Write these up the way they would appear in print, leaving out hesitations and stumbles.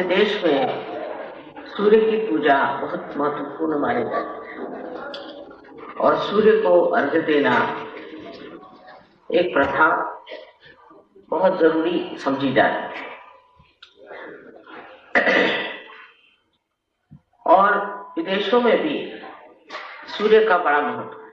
अपने देश में सूर्य की पूजा बहुत महत्वपूर्ण मानी जाती है और सूर्य को अर्घ्य देना एक प्रथा बहुत जरूरी समझी जाती है। और विदेशों में भी सूर्य का बड़ा महत्व है।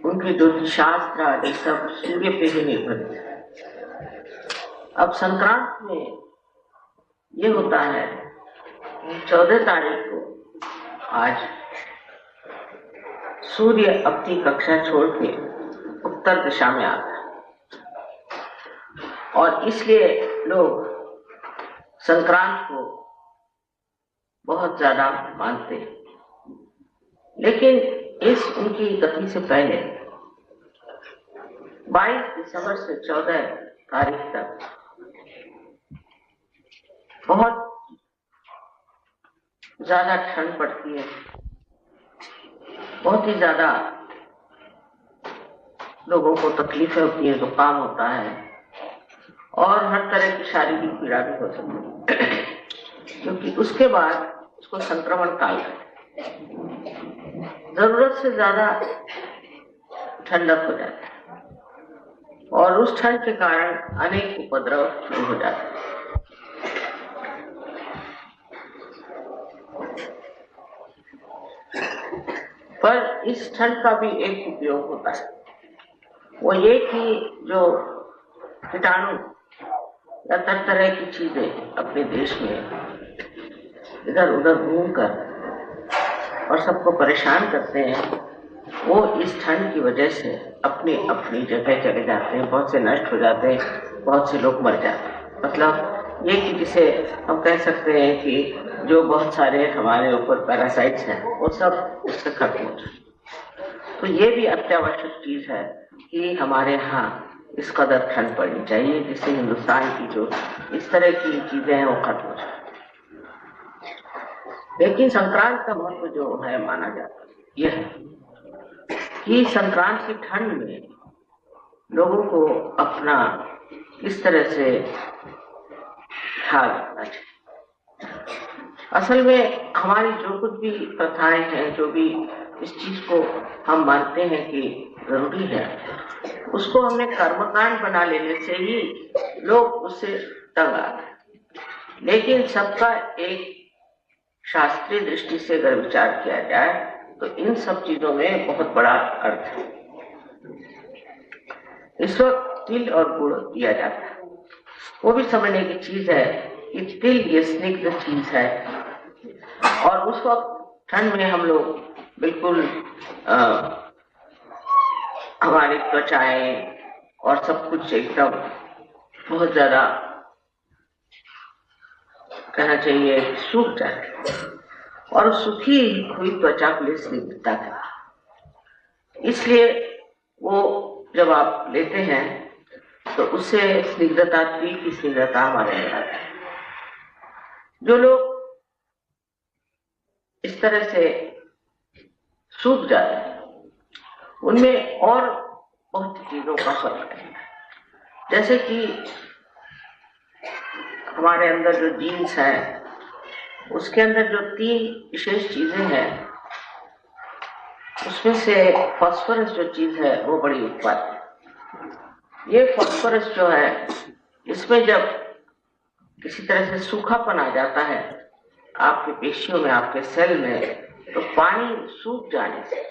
उनके ज्योतिषशास्त्र आदि सब सूर्य पे ही निर्भर है। अब संक्रांत में ये होता है 14 तारीख को आज सूर्य अपनी कक्षा छोड़ के उत्तर दिशा में आता है और इसलिए लोग संक्रांत को बहुत ज्यादा मानते हैं। लेकिन इस उनकी गति से पहले 22 दिसंबर से 14 तारीख तक बहुत ज्यादा ठंड पड़ती है, बहुत ही ज्यादा लोगों को तकलीफें होती है, जुकाम होता है और हर तरह की शारीरिक पीड़ा भी हो सकती है, क्योंकि उसके बाद उसको संक्रमण काल है। जरूरत से ज्यादा ठंडक हो जाती है और उस ठंड के कारण अनेक उपद्रव शुरू हो जाते हैं। पर इस ठंड का भी एक उपयोग होता है, वो ये कि जो कीटाणु या तरह की चीजें अपने देश में इधर उधर घूमकर और सबको परेशान करते हैं, वो इस ठंड की वजह से अपनी अपनी जगह चले जाते हैं, बहुत से नष्ट हो जाते हैं, बहुत से लोग मर जाते हैं। मतलब ये कि जिसे हम कह सकते हैं कि जो बहुत सारे हमारे ऊपर पैरासाइट्स हैं वो सब उससे खत्म हो जाए। तो ये भी अत्यावश्यक चीज है कि हमारे यहाँ इस कदर ठंड पड़नी चाहिए जिससे हिंदुस्तान की जो इस तरह की चीजें हैं वो खत्म हो जाए। लेकिन संक्रांत का महत्व जो है माना जाता है यह है कि संक्रांत की ठंड में लोगों को अपना किस तरह से ख्याल रखना चाहिए। असल में हमारी जो कुछ भी प्रथाएं हैं, जो भी इस चीज को हम मानते हैं कि जरूरी है, उसको हमने कर्मकांड बना लेने से ही लोग उससे तंग आते हैं। लेकिन सबका एक शास्त्रीय दृष्टि से अगर विचार किया जाए तो इन सब चीजों में बहुत बड़ा अर्थ है। इस वक्त तिल और गुड़ दिया जाता है, वो भी समझने की चीज है कि तिल ये स्निग्ध चीज है और उस वक्त ठंड में हम लोग बिल्कुल हमारी त्वचाएं और सब कुछ एकदम बहुत ज्यादा कहना चाहिए सूख जाए और सूखी हुई त्वचा के लिए स्निग्धता है। इसलिए वो जब आप लेते हैं तो उससे स्निग्धता, तिल की स्निग्धता हमारे अंदर आती है। जो लोग इस तरह से सूख जाते हैं उनमें और बहुत चीजों का फर्क है। जैसे कि हमारे अंदर जो जीन्स है उसके अंदर जो 3 विशेष चीजें हैं उसमें से फास्फोरस जो चीज है वो बड़ी उत्पाद है। ये फास्फोरस जो है इसमें जब किसी तरह से सूखापन आ जाता है आपके पेशियों में, आपके सेल में, तो पानी सूख जाने से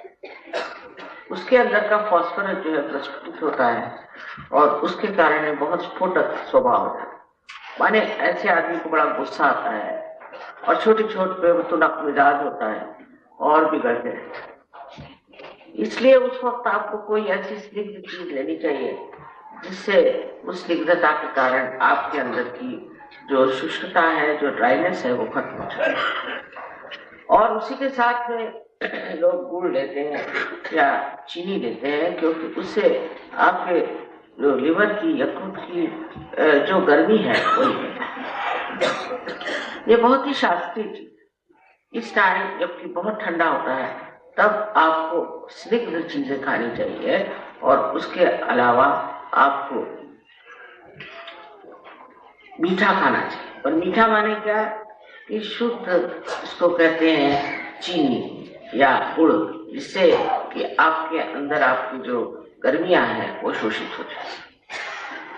उसके अंदर का फास्फोरस जो है प्रस्फुटित होता है और उसके कारण बहुत स्फोटक स्वभाव हो जाता है। माने ऐसे आदमी को बड़ा गुस्सा आता है और छोटी छोटी पे तुनक मिजाज होता है और बिगड़ते रहते हैं। इसलिए उस वक्त आपको कोई ऐसी स्निग्ध चीज लेनी चाहिए जिससे उस स्निग्धता के कारण आपके अंदर की जो शुष्कता है, जो ड्राइनेस है वो खत्म हो जाए। और उसी के साथ में लोग गुड़ लेते हैं या चीनी लेते हैं, क्योंकि उससे आपके जो लिवर की, यकृत की जो गर्मी है वही है। ये बहुत ही शास्त्रीय चीज। इस टाइम जबकि बहुत ठंडा होता है तब आपको स्निग्ध चीजें खानी चाहिए और उसके अलावा आपको मीठा खाना चाहिए। पर मीठा माने क्या कि शुद्ध, इसको कहते हैं चीनी या गुड़, जिससे कि आपके अंदर आपकी जो गर्मियां हैं वो शोषित हो जाए।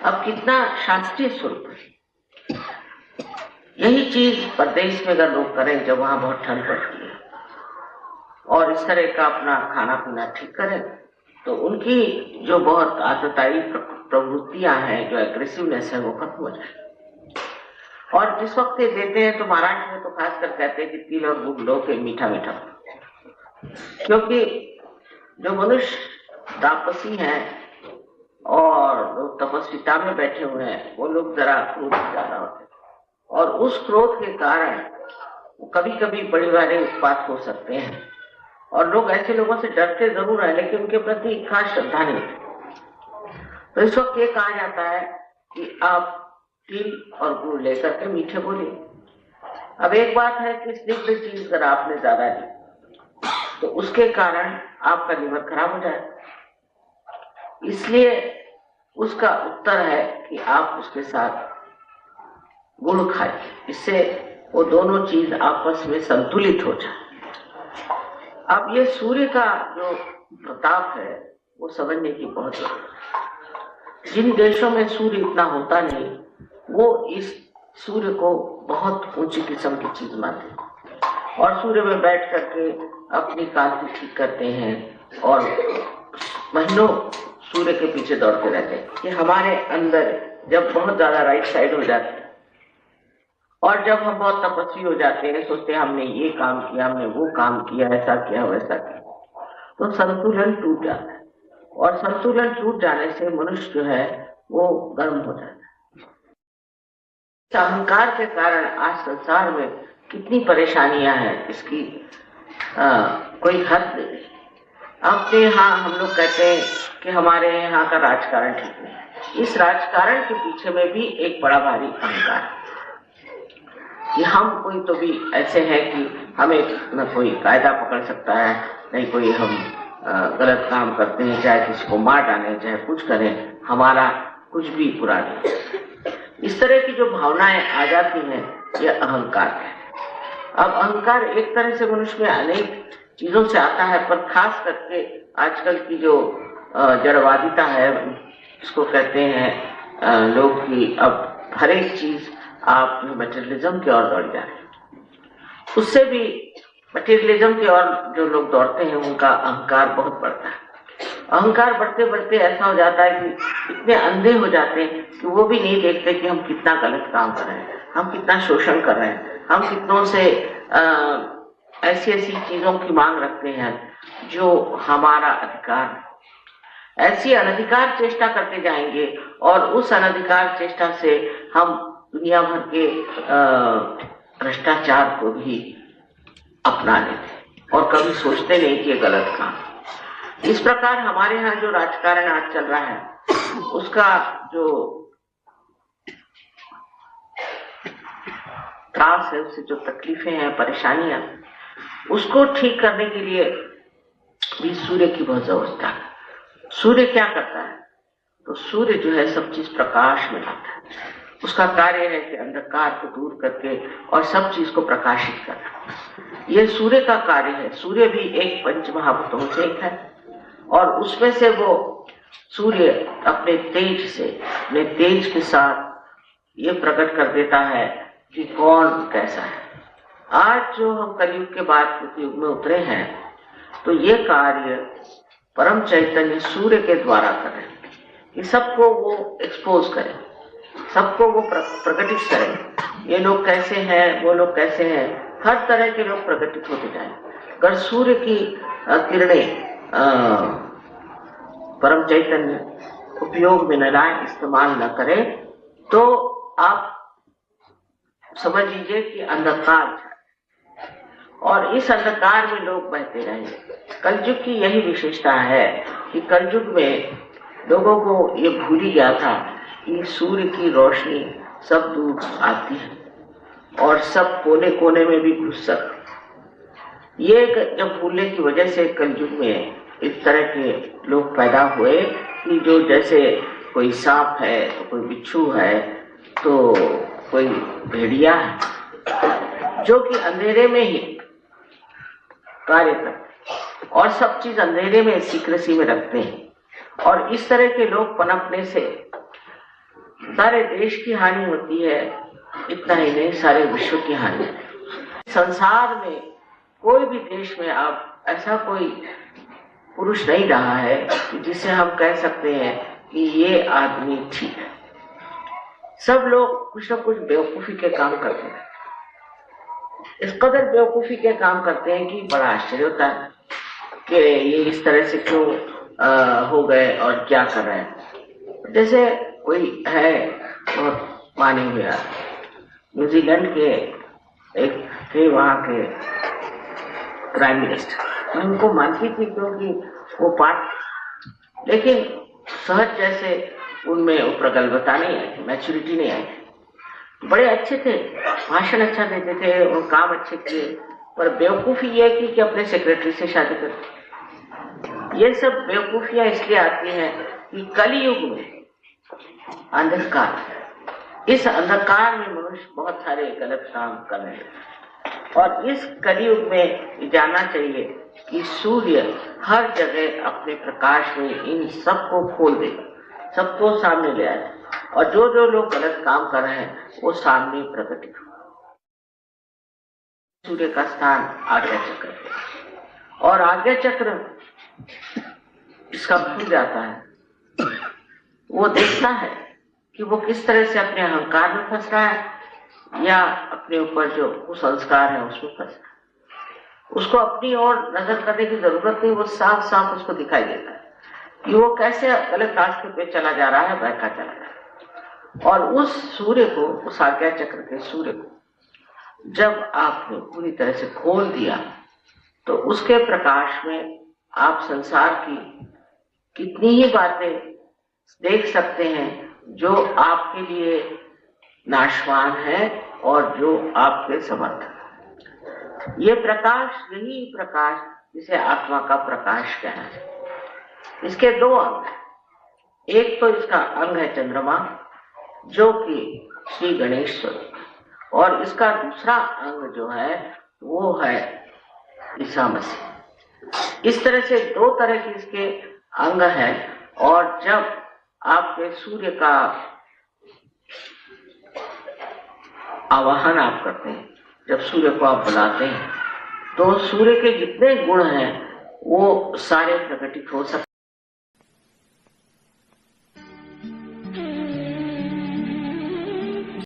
अब कितना शास्त्रीय स्वरूप है। यही चीज प्रदेश में अगर लोग करें जब वहां बहुत ठंड पड़ती है और इस तरह का अपना खाना पीना ठीक करें, तो उनकी जो बहुत आतताई प्रवृत्तियां हैं, जो एग्रेसिवनेस है, वो खत्म हो जाए। और जिस वक्त ये देते हैं तो महाराष्ट्र में तो खासकर कहते हैं कि तिल और गुड़ लो के मीठा मीठा, क्योंकि जो मनुष्य तापसी हैं और लोग तपस्विता में बैठे हुए हैं, वो लोग जरा क्रोध ज्यादा होते हैं और उस क्रोध के कारण कभी कभी बड़े बड़े उत्पात हो सकते हैं और लोग ऐसे लोगों से डरते जरूर है, लेकिन उनके प्रति खास श्रद्धा नहीं होती। तो इस वक्त ये कहा जाता है कि आप तिल और गुड़ लेकर के मीठे बोलिए। अब एक बात है कि स्निग्ध चीज अगर आपने ज्यादा ली तो उसके कारण आपका लीवर खराब हो जाए, इसलिए उसका उत्तर है कि आप उसके साथ गुड़ खाइए, इससे वो दोनों चीज आपस में संतुलित हो जाए। अब ये सूर्य का जो प्रताप है वो समझने की बहुत जरूरत है। जिन देशों में सूर्य इतना होता नहीं, वो इस सूर्य को बहुत ऊंची किस्म की चीज मानते हैं और सूर्य में बैठ करके अपनी कांति ठीक करते हैं और महीनों सूर्य के पीछे दौड़ते रहते हैं। कि हमारे अंदर जब बहुत ज्यादा राइट साइड हो जाती है और जब हम बहुत तपस्वी हो जाते हैं, सोचते हैं हमने ये काम किया, हमने वो काम किया, ऐसा किया वैसा किया, तो संतुलन टूट जाता है और संतुलन टूट जाने से मनुष्य जो है वो गर्म हो जाता है। अहंकार के कारण आज संसार में कितनी परेशानियां हैं, इसकी कोई हद नहीं। अपने यहाँ हम लोग कहते हैं कि हमारे यहाँ का राजकारण ठीक नहीं। इस राजकारण के पीछे में भी एक बड़ा भारी अहंकार है कि हम कोई तो भी ऐसे हैं कि हमें न कोई कायदा पकड़ सकता है, नहीं कोई हम गलत काम करते हैं, चाहे किसी को मार डालें, चाहे कुछ करें, हमारा कुछ भी बुरा नहीं। इस तरह की जो भावनाएं आ जाती हैं, यह अहंकार है। अब अहंकार एक तरह से मनुष्य में अनेक चीजों से आता है, पर खास करके आजकल की जो जड़वादिता है, इसको कहते हैं लोग कि अब हर एक चीज आप मटेरियलिज्म की ओर दौड़ जा रहे हैं। उससे भी मटेरियलिज्म की ओर जो लोग दौड़ते हैं उनका अहंकार बहुत बढ़ता है। अहंकार बढ़ते बढ़ते ऐसा हो जाता है कि इतने अंधे हो जाते हैं कि वो भी नहीं देखते कि हम कितना गलत काम कर रहे हैं, हम कितना शोषण कर रहे हैं, हम कितनों से ऐसी ऐसी चीजों की मांग रखते हैं जो हमारा अधिकार है। ऐसी अनधिकार चेष्टा करते जाएंगे और उस अनधिकार चेष्टा से हम दुनिया भर के भ्रष्टाचार को भी अपना लेते और कभी सोचते नहीं कि ये गलत काम। इस प्रकार हमारे यहाँ जो राजकारण आज चल रहा है, उसका जो त्रास है, उससे जो तकलीफें हैं, परेशानियां, उसको ठीक करने के लिए भी सूर्य की बहुत जरूरत है। सूर्य क्या करता है? तो सूर्य जो है सब चीज प्रकाश में लाता है। उसका कार्य है कि अंधकार को दूर करके और सब चीज को प्रकाशित करना। यह सूर्य का कार्य है। सूर्य भी एक पंच महाभूतों से एक है और उसमें से वो सूर्य अपने तेज के साथ ये प्रकट कर देता है कि कौन कैसा है। आज जो हम कलयुग के बाद युग में उतरे हैं, तो ये कार्य परम चैतन्य सूर्य के द्वारा कर रहे हैं कि सबको वो एक्सपोज करें, सबको वो प्रकटित करें। ये लोग कैसे हैं, वो लोग कैसे हैं, हर तरह के लोग प्रकटित होते जाएं। अगर सूर्य की किरणें परम चैतन्य उपयोग में न लाए, इस्तेमाल न करें, तो आप समझ लीजिए कि अंधकार है और इस अंधकार में लोग बहते रहेंगे। कलयुग की यही विशेषता है कि कलयुग में लोगों को ये भूल ही गया था कि सूर्य की रोशनी सब दूर आती है और सब कोने कोने में भी घुस सकती। ये जब भूलने की वजह से कलयुग में इस तरह के लोग पैदा हुए कि जो जैसे कोई सांप है तो कोई बिच्छू है, तो कोई भेड़िया है जो कि अंधेरे में ही कार्य करते और सब चीज अंधेरे में सीक्रेसी में रखते हैं। और इस तरह के लोग पनपने से सारे देश की हानि होती है, इतना ही नहीं सारे विश्व की हानि। संसार में कोई भी देश में आप ऐसा कोई पुरुष नहीं रहा है कि जिसे हम कह सकते हैं कि ये आदमी ठीक है। सब लोग कुछ न कुछ बेवकूफी के काम करते हैं, इस कदर बेवकूफी के काम करते हैं कि बड़ा आश्चर्य होता है कि ये इस तरह से क्यों हो गए और क्या कर रहे हैं। जैसे कोई है बहुत माने हुए न्यूजीलैंड के एक थे, वहां के प्राइम मिनिस्टर, मैं उनको मानती थी क्योंकि वो पार्ट, लेकिन सहज जैसे उनमें वो प्रगल्भता नहीं आई, मैच्योरिटी नहीं आई। बड़े अच्छे थे, भाषण अच्छा देते थे और काम अच्छे किए, पर बेवकूफी ये की कि अपने सेक्रेटरी से शादी करते। ये सब बेवकूफियां इसलिए आती हैं कि कलयुग में अंधकार, इस अंधकार में मनुष्य बहुत सारे गलत काम कर रहे हैं। और इस कलयुग में जानना चाहिए कि सूर्य हर जगह अपने प्रकाश में इन सबको खोल देगा, सबको सामने ले आएगा और जो जो लोग गलत काम कर रहे हैं वो सामने प्रकट होगा। सूर्य का स्थान आज्ञा चक्र है और आज्ञा चक्र इसका खुल जाता है, वो देखता है कि वो किस तरह से अपने अहंकार में फंस रहा है या अपने ऊपर जो कुसंस्कार है उसमें फंस रहा है। उसको अपनी ओर नजर करने की जरूरत नहीं, वो साफ साफ उसको दिखाई देता है कि वो कैसे गलत रास्ते पे चला जा रहा है, बहका चला जा रहा है। और उस सूर्य को, उस आज्ञा चक्र के सूर्य को जब आपने पूरी तरह से खोल दिया तो उसके प्रकाश में आप संसार की कितनी ही बातें देख सकते हैं जो आपके लिए नाशवान है और जो आपके समर्थ। ये प्रकाश, यही प्रकाश जिसे आत्मा का प्रकाश कहना है। इसके दो अंग हैं, एक तो इसका अंग है चंद्रमा जो कि श्री गणेश स्वरूप, और इसका दूसरा अंग जो है वो है ईसा मसीह। इस तरह से दो तरह के इसके अंग हैं। और जब आपके सूर्य का आवाहन आप करते हैं, जब सूर्य को आप बुलाते हैं तो सूर्य के जितने गुण हैं वो सारे प्रकटित हो सकते हैं।